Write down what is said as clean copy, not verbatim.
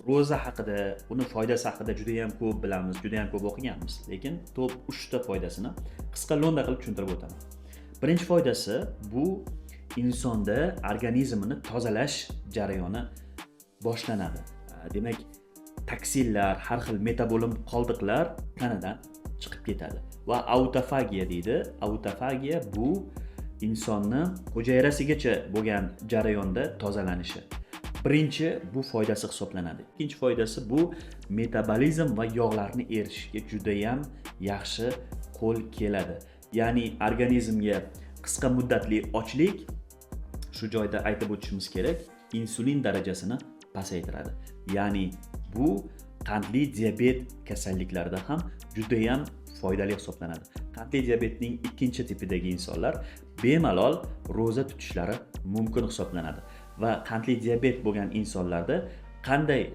ro'za haqida, uni foydasi haqida juda ham ko'p bilamiz, juda ham ko'p o'qiganmiz. Lekin top 3 ta foydasini qisqa lo'nda qilib tushuntirib o'taman. Birinchi foydasi bu insonda organizmini tozalash jarayoni boshlanadi. Demak, toksinlar, har xil metabolim qoldiqlar tanadan chiqib ketadi va autofagiya deydi. Autofagiya bu insonni hujayrasigacha bo'lgan jarayonda tozalanishi. Birinchi bu foydasi hisoblanadi. Ikkinchi foydasi bu metabolizm va yog'larni eritishga juda ham yaxshi qo'l keladi. Ya'ni organizmga qisqa muddatli ochlik, shu joyda aytib o'tishimiz kerak, insulin darajasini pasaytiradi. Ya'ni bu qandli diabet kasalliklarida ham juda ham foydali hisoblanadi. Qandli diabetning ikkinchi tipidagi insonlar bemalol ro'za tutishlari mumkin hisoblanadi va qandli diabet bo'lgan insonlarda qanday